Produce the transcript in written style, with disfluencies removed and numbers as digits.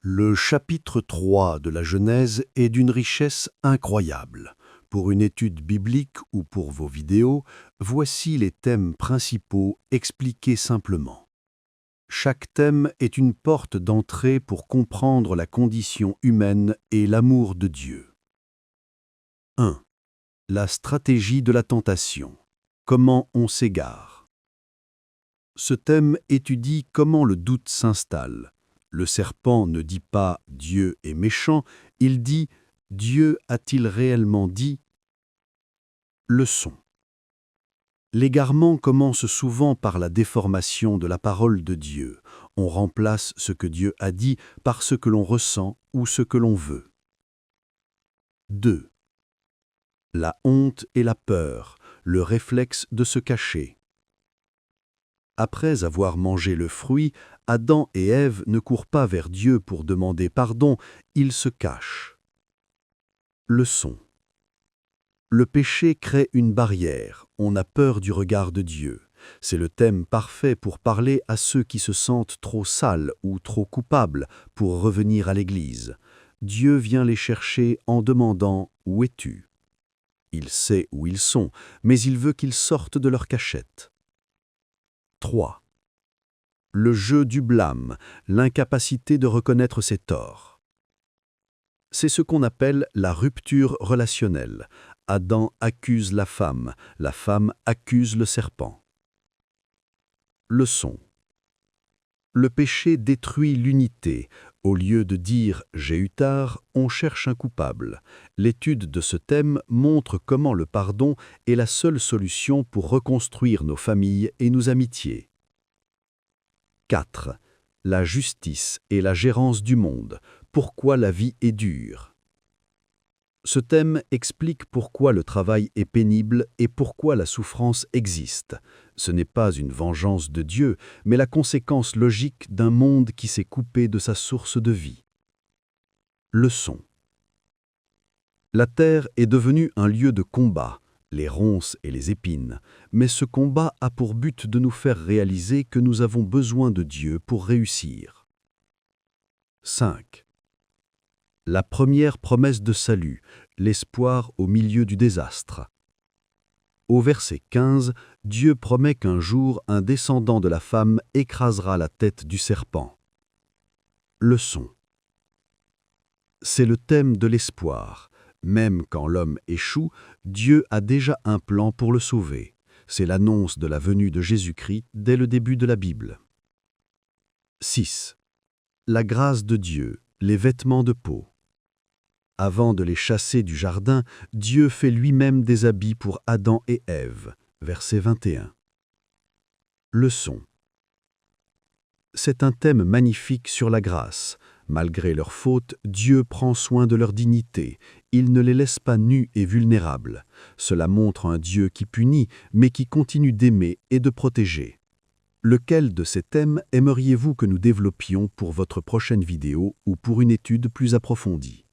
Le chapitre 3 de la Genèse est d'une richesse incroyable. Pour une étude biblique ou pour vos vidéos, voici les thèmes principaux expliqués simplement. Chaque thème est une porte d'entrée pour comprendre la condition humaine et l'amour de Dieu. 1. La stratégie de la tentation. Comment on s'égare. Ce thème étudie comment le doute s'installe. Le serpent ne dit pas « Dieu est méchant », il dit « Dieu a-t-il réellement dit ?» Leçon. L'égarement commence souvent par la déformation de la parole de Dieu. On remplace ce que Dieu a dit par ce que l'on ressent ou ce que l'on veut. 2. La honte et la peur, le réflexe de se cacher. Après avoir mangé le fruit, Adam et Ève ne courent pas vers Dieu pour demander pardon, ils se cachent. Leçon. Le péché crée une barrière, on a peur du regard de Dieu. C'est le thème parfait pour parler à ceux qui se sentent trop sales ou trop coupables pour revenir à l'Église. Dieu vient les chercher en demandant « Où es-tu » Il sait où ils sont, mais il veut qu'ils sortent de leur cachette. 3. Le jeu du blâme, l'incapacité de reconnaître ses torts. C'est ce qu'on appelle la rupture relationnelle. Adam accuse la femme accuse le serpent. Leçon. Le péché détruit l'unité. Au lieu de dire « j'ai eu tort », on cherche un coupable. L'étude de ce thème montre comment le pardon est la seule solution pour reconstruire nos familles et nos amitiés. 4. La justice et la gérance du monde. Pourquoi la vie est dure. Ce thème explique pourquoi le travail est pénible et pourquoi la souffrance existe. Ce n'est pas une vengeance de Dieu, mais la conséquence logique d'un monde qui s'est coupé de sa source de vie. Leçon. La terre est devenue un lieu de combat, les ronces et les épines, mais ce combat a pour but de nous faire réaliser que nous avons besoin de Dieu pour réussir. 5. La première promesse de salut, l'espoir au milieu du désastre. Au verset 15, Dieu promet qu'un jour un descendant de la femme écrasera la tête du serpent. Leçon. C'est le thème de l'espoir. Même quand l'homme échoue, Dieu a déjà un plan pour le sauver. C'est l'annonce de la venue de Jésus-Christ dès le début de la Bible. 6. La grâce de Dieu, les vêtements de peau. Avant de les chasser du jardin, Dieu fait lui-même des habits pour Adam et Ève. Verset 21. Leçon. C'est un thème magnifique sur la grâce. Malgré leurs fautes, Dieu prend soin de leur dignité. Il ne les laisse pas nus et vulnérables. Cela montre un Dieu qui punit, mais qui continue d'aimer et de protéger. Lequel de ces thèmes aimeriez-vous que nous développions pour votre prochaine vidéo ou pour une étude plus approfondie ?